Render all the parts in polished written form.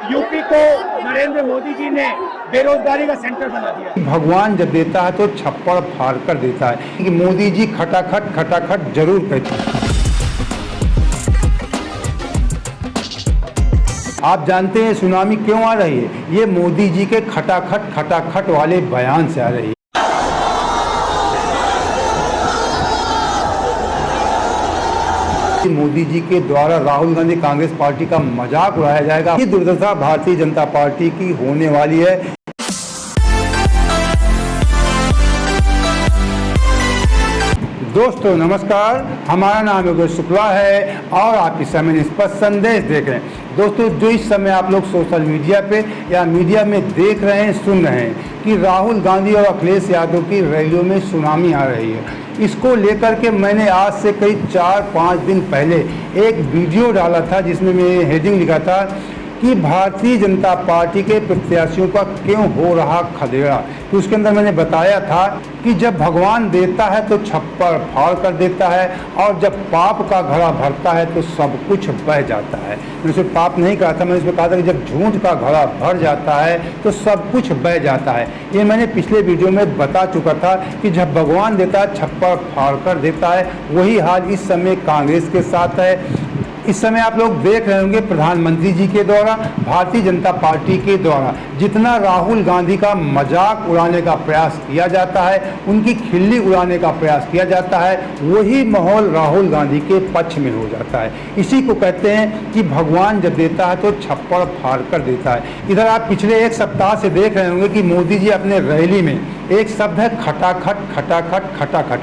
UP को नरेंद्र मोदी जी ने बेरोजगारी का सेंटर बना दिया। भगवान जब देता है तो छप्पड़ फाड़ कर देता है कि मोदी जी खटाखट जरूर कहते हैं। आप जानते हैं सुनामी क्यों आ रही है? ये मोदी जी के खटाखट वाले बयान से आ रही है। मोदी जी के द्वारा राहुल गांधी कांग्रेस पार्टी का मजाक उड़ाया जाएगा। ये दुर्दशा भारतीय जनता पार्टी की होने वाली है। दोस्तों नमस्कार, हमारा नाम योगेश शुक्ला है और आप इस समय स्पष्ट संदेश देख रहे हैं। दोस्तों, जो इस समय आप लोग सोशल मीडिया पे या मीडिया में देख रहे हैं, सुन रहे हैं कि राहुल गांधी और अखिलेश यादव की रैलियों में सुनामी आ रही है, इसको लेकर के मैंने आज से करीब 4-5 दिन पहले एक वीडियो डाला था जिसमें मैंने हेडिंग लिखा था कि भारतीय जनता पार्टी के प्रत्याशियों का क्यों हो रहा खदेड़ा। तो उसके अंदर मैंने बताया था कि जब भगवान देता है तो छप्पर फाड़ कर देता है और जब पाप का घड़ा भरता है तो सब कुछ बह जाता है। मैंने उसमें पाप नहीं कहा था, मैंने उसमें कहा था कि जब झूठ का घड़ा भर जाता है तो सब कुछ बह जाता है। ये मैंने पिछले वीडियो में बता चुका था कि जब भगवान देता है छप्पर फाड़ कर देता है। वही हाल इस समय कांग्रेस के साथ है। इस समय आप लोग देख रहे होंगे प्रधानमंत्री जी के द्वारा, भारतीय जनता पार्टी के द्वारा जितना राहुल गांधी का मजाक उड़ाने का प्रयास किया जाता है, उनकी खिल्ली उड़ाने का प्रयास किया जाता है, वही माहौल राहुल गांधी के पक्ष में हो जाता है। इसी को कहते हैं कि भगवान जब देता है तो छप्पड़ फाड़ कर देता है। इधर आप पिछले एक सप्ताह से देख रहे होंगे कि मोदी जी अपने रैली में एक शब्द है खटाखट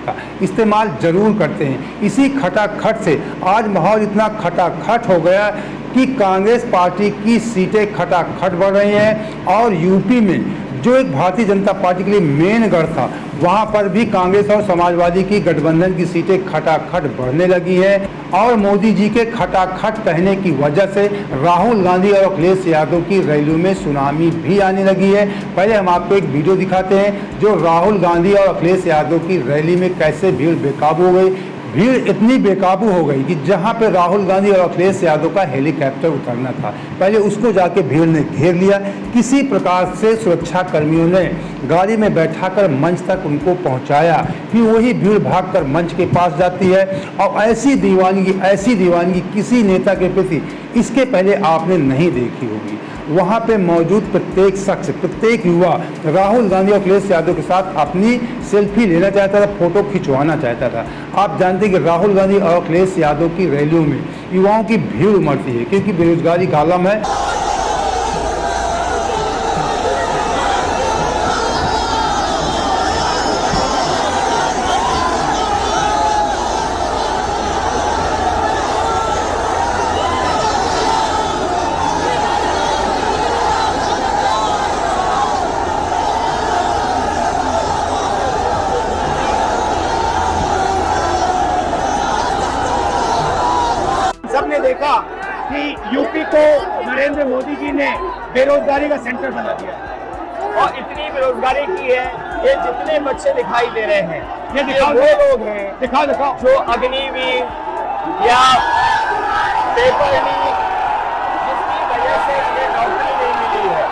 का इस्तेमाल जरूर करते हैं। इसी खटाखट से आज माहौल इतना खटाखट हो गया कि कांग्रेस पार्टी की सीटें खटाखट बढ़ रही हैं और यूपी में जो एक भारतीय जनता पार्टी के लिए मेन गढ़ था, वहां पर भी कांग्रेस और समाजवादी की गठबंधन की सीटें खटाखट बढ़ने लगी हैं। और मोदी जी के खटाखट कहने की वजह से राहुल गांधी और अखिलेश यादव की रैलियों में सुनामी भी आने लगी है। पहले हम आपको एक वीडियो दिखाते हैं जो राहुल गांधी और अखिलेश यादव की रैली में कैसे भीड़ बेकाबू हो गई। भीड़ इतनी बेकाबू हो गई कि जहां पे राहुल गांधी और अखिलेश यादव का हेलीकॉप्टर उतरना था, पहले उसको जाके भीड़ ने घेर लिया। किसी प्रकार से सुरक्षा कर्मियों ने गाड़ी में बैठाकर मंच तक उनको पहुंचाया, फिर वही भीड़ भागकर मंच के पास जाती है। और ऐसी दीवानगी किसी नेता के प्रति इसके पहले आपने नहीं देखी होगी। वहाँ पे मौजूद प्रत्येक शख्स, प्रत्येक युवा राहुल गांधी और अखिलेश यादव के साथ अपनी सेल्फी लेना चाहता था, फोटो खिंचवाना चाहता था। आप जानते हैं कि राहुल गांधी और अखिलेश यादव की रैलियों में युवाओं की भीड़ उमड़ती है क्योंकि बेरोजगारी का आलम है। सबने देखा कि यूपी को नरेंद्र मोदी जी ने बेरोजगारी का सेंटर बना दिया और इतनी बेरोजगारी की है। ये जितने बच्चे दिखाई दे रहे हैं, ये दिखाओ, वो लोग हैं दिखाओ जो अग्निवीर या पेपर लीक जिसकी वजह से ये नौकरी नहीं मिली है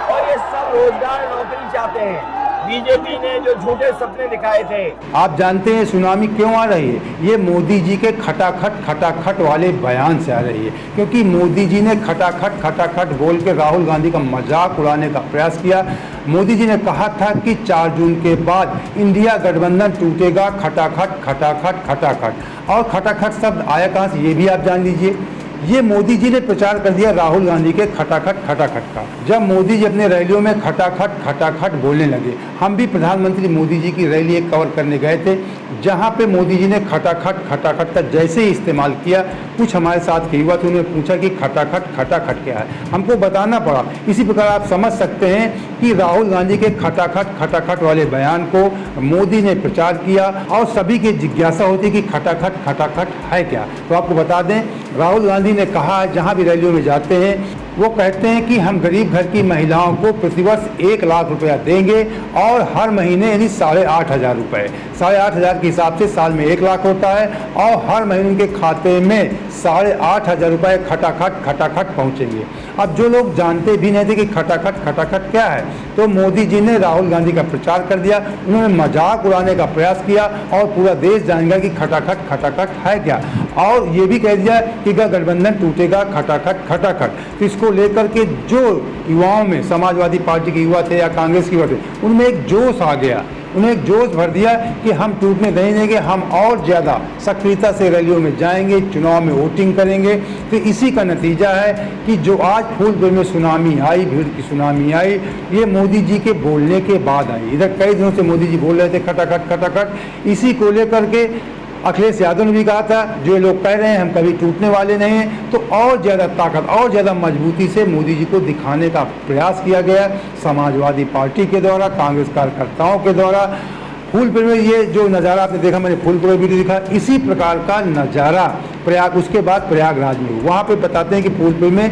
और ये सब रोजगार नौकरी चाहते हैं। बीजेपी ने जो झूठे सपने दिखाए थे। आप जानते हैं सुनामी क्यों आ रही है? ये मोदी जी के खटाखट वाले बयान से आ रही है क्योंकि मोदी जी ने खटाखट बोल के राहुल गांधी का मजाक उड़ाने का प्रयास किया। मोदी जी ने कहा था कि 4 जून के बाद इंडिया गठबंधन टूटेगा। खटाखट और खटाखट शब्द आया कहाँ से, ये भी आप जान लीजिए। ये मोदी जी ने प्रचार कर दिया राहुल गांधी के खटाखट का। जब मोदी जी अपने रैलियों में खटाखट बोलने लगे, हम भी प्रधानमंत्री मोदी जी की रैली एक कवर करने गए थे जहां पे मोदी जी ने खटाखट का जैसे ही इस्तेमाल किया, कुछ हमारे साथ के युवा थे, उन्होंने पूछा कि खटाखट क्या है, हमको बताना पड़ा। इसी प्रकार आप समझ सकते हैं कि राहुल गांधी के खटाखट वाले बयान को मोदी ने प्रचार किया और सभी की जिज्ञासा होती कि खटाखट है क्या। तो आपको बता दें, राहुल गांधी ने कहा जहां भी रैलियों में जाते हैं वो कहते हैं कि हम गरीब घर की महिलाओं को प्रतिवर्ष 1 लाख रुपया देंगे और हर महीने यानी 8,500 रुपये, 8,500 के हिसाब से साल में 1 लाख होता है और हर महीने उनके खाते में 8,500 रुपये खटाखट पहुँचेंगे। अब जो लोग जानते भी नहीं थे कि खटाखट क्या है, तो मोदी जी ने राहुल गांधी का प्रचार कर दिया, उन्होंने मजाक उड़ाने का प्रयास किया और पूरा देश जानेगा कि खटाखट है क्या, और ये भी कह दिया कि गठबंधन टूटेगा खटाखट। तो इसको लेकर के जो युवाओं में, समाजवादी पार्टी के युवा थे या कांग्रेस के युवा थे, उनमें एक जोश आ गया, उन्हें एक जोश भर दिया कि हम टूटने नहीं देंगे, हम और ज़्यादा सक्रियता से रैलियों में जाएंगे, चुनाव में वोटिंग करेंगे। तो इसी का नतीजा है कि जो आज फूलपुर में सुनामी आई, भीड़ की सुनामी आई, ये मोदी जी के बोलने के बाद आई। इधर कई दिनों से मोदी जी बोल रहे थे खटाखट। इसी को लेकर के अखिलेश यादव ने भी कहा था, जो लोग कह रहे हैं हम कभी टूटने वाले नहीं हैं, तो और ज़्यादा ताकत और ज़्यादा मजबूती से मोदी जी को दिखाने का प्रयास किया गया समाजवादी पार्टी के द्वारा, कांग्रेस कार्यकर्ताओं के द्वारा। फूलपुर में ये जो नज़ारा आपने देखा, मैंने फूलपुर में वीडियो दिखा, इसी प्रकार का नज़ारा उसके बाद प्रयागराज में वहाँ पे बताते हैं कि फूलपुर में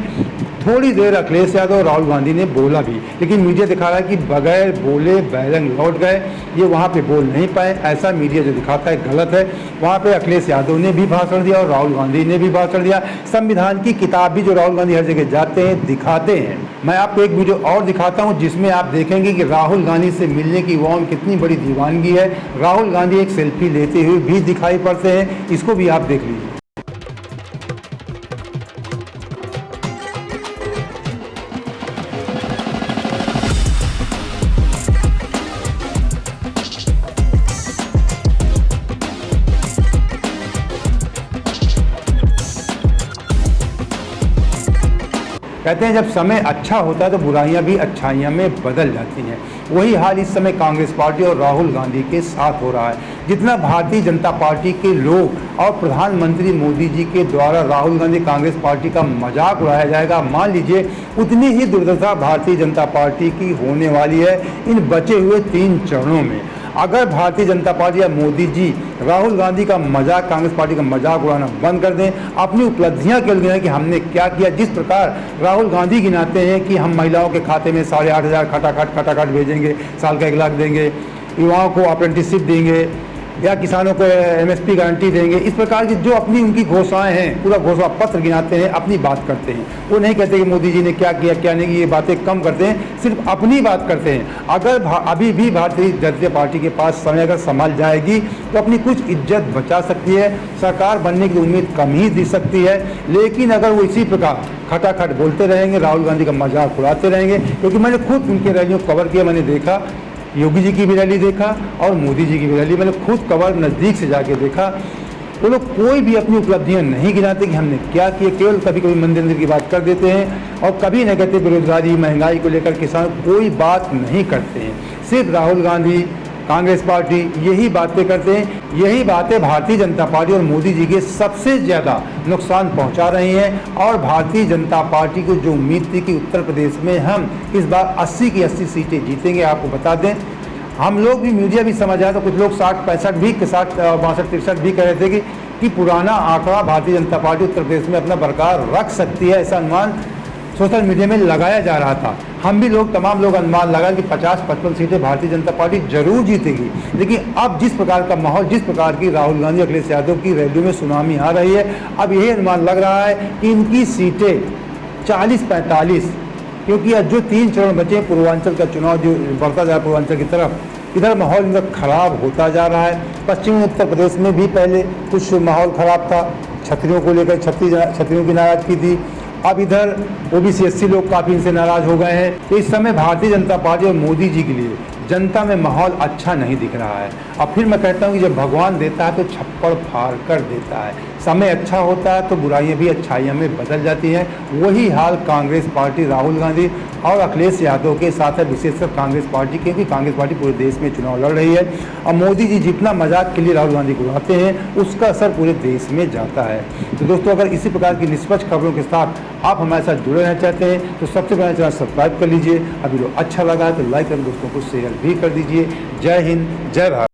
थोड़ी देर अखिलेश यादव और राहुल गांधी ने बोला भी, लेकिन मीडिया दिखा रहा है कि बगैर बोले बैरंग लौट गए, ये वहाँ पे बोल नहीं पाए। ऐसा मीडिया जो दिखाता है गलत है। वहाँ पे अखिलेश यादव ने भी भाषण दिया और राहुल गांधी ने भी भाषण दिया। संविधान की किताब भी जो राहुल गांधी हर जगह जाते हैं दिखाते हैं। मैं आपको एक वीडियो और दिखाता हूँ जिसमें आप देखेंगे कि राहुल गांधी से मिलने की युवाओं में कितनी बड़ी दीवानगी है। राहुल गांधी एक सेल्फी लेते हुए भी दिखाई पड़ते हैं, इसको भी आप देख लीजिए। कहते हैं जब समय अच्छा होता है तो बुराइयां भी अच्छाइयां में बदल जाती हैं। वही हाल इस समय कांग्रेस पार्टी और राहुल गांधी के साथ हो रहा है। जितना भारतीय जनता पार्टी के लोग और प्रधानमंत्री मोदी जी के द्वारा राहुल गांधी कांग्रेस पार्टी का मजाक उड़ाया जाएगा, मान लीजिए उतनी ही दुर्दशा भारतीय जनता पार्टी की होने वाली है इन बचे हुए 3 चरणों में। अगर भारतीय जनता पार्टी या मोदी जी राहुल गांधी का मजाक, कांग्रेस पार्टी का मजाक उड़ाना बंद कर दें, अपनी उपलब्धियां केवल गिनाएं कि हमने क्या किया। जिस प्रकार राहुल गांधी गिनाते हैं कि हम महिलाओं के खाते में 8,500 खटाखट भेजेंगे, साल का 1 लाख देंगे, युवाओं को अप्रेंटिसशिप देंगे या किसानों को MSP गारंटी देंगे, इस प्रकार की जो अपनी उनकी घोषणाएं हैं, पूरा घोषणा पत्र गिनाते हैं, अपनी बात करते हैं। वो नहीं कहते कि मोदी जी ने क्या किया क्या नहीं, ये बातें कम करते हैं, सिर्फ अपनी बात करते हैं। अगर अभी भी भारतीय जनता पार्टी के पास समय अगर संभाल जाएगी तो अपनी कुछ इज्जत बचा सकती है, सरकार बनने की उम्मीद कम ही दी सकती है। लेकिन अगर वो इसी प्रकार खटाखट बोलते रहेंगे, राहुल गांधी का मजाक उड़ाते रहेंगे, क्योंकि मैंने खुद उनके रैलियों को कवर किया, मैंने देखा, योगी जी की भी रैली देखा और मोदी जी की भी रैली मैंने खुद कवर नज़दीक से जाके देखा। वो लोग कोई भी अपनी उपलब्धियां नहीं गिनाते कि हमने क्या किया, केवल कभी कभी मंदिर की बात कर देते हैं और कभी नहीं कहते बेरोजगारी, महंगाई को लेकर किसान कोई बात नहीं करते हैं। सिर्फ राहुल गांधी, कांग्रेस पार्टी यही बातें करते हैं। यही बातें भारतीय जनता पार्टी और मोदी जी के सबसे ज़्यादा नुकसान पहुंचा रही हैं। और भारतीय जनता पार्टी को जो उम्मीद थी कि उत्तर प्रदेश में हम इस बार 80 की 80 सीटें जीतेंगे, आपको बता दें हम लोग भी, मीडिया भी समझ आया, तो कुछ लोग 60-65 भी, 62-63 भी कह रहे थे कि पुराना आंकड़ा भारतीय जनता पार्टी उत्तर प्रदेश में अपना बरकरार रख सकती है, ऐसा अनुमान सोशल मीडिया में लगाया जा रहा था। हम भी लोग, तमाम लोग अनुमान लगा कि 50-55 सीटें भारतीय जनता पार्टी जरूर जीतेगी। लेकिन अब जिस प्रकार का माहौल, जिस प्रकार की राहुल गांधी, अखिलेश यादव की रैलियों में सुनामी आ रही है, अब यही अनुमान लग रहा है कि इनकी सीटें 40-45, क्योंकि आज जो 3 चरण बचे, पूर्वांचल का चुनाव जो बढ़ता जा रहा है पूर्वांचल की तरफ, इधर माहौल इधर खराब होता जा रहा है। पश्चिमी उत्तर प्रदेश में भी पहले कुछ माहौल खराब था, छतरियों को लेकर छतरियों की नाराजगी थी। अब इधर OBC SC लोग काफ़ी इनसे नाराज हो गए हैं। तो इस समय भारतीय जनता पार्टी और मोदी जी के लिए जनता में माहौल अच्छा नहीं दिख रहा है। अब फिर मैं कहता हूँ कि जब भगवान देता है तो छप्पड़ फाड़ कर देता है। समय अच्छा होता है तो बुराइयां भी अच्छाइयों में बदल जाती हैं। वही हाल कांग्रेस पार्टी, राहुल गांधी और अखिलेश यादव के साथ है, विशेषकर कांग्रेस पार्टी, क्योंकि कांग्रेस पार्टी पूरे देश में चुनाव लड़ रही है और मोदी जी जितना मजाक के लिए राहुल गांधी को उड़ाते हैं उसका असर पूरे देश में जाता है। तो दोस्तों, अगर इसी प्रकार की निष्पक्ष खबरों के साथ आप हमारे साथ जुड़े रहना चाहते हैं तो सबसे पहले चैनल सब्सक्राइब कर लीजिए। अभी जो अच्छा लगा है तो लाइक कर दोस्तों को शेयर भी कर दीजिए। जय हिंद, जय भारत।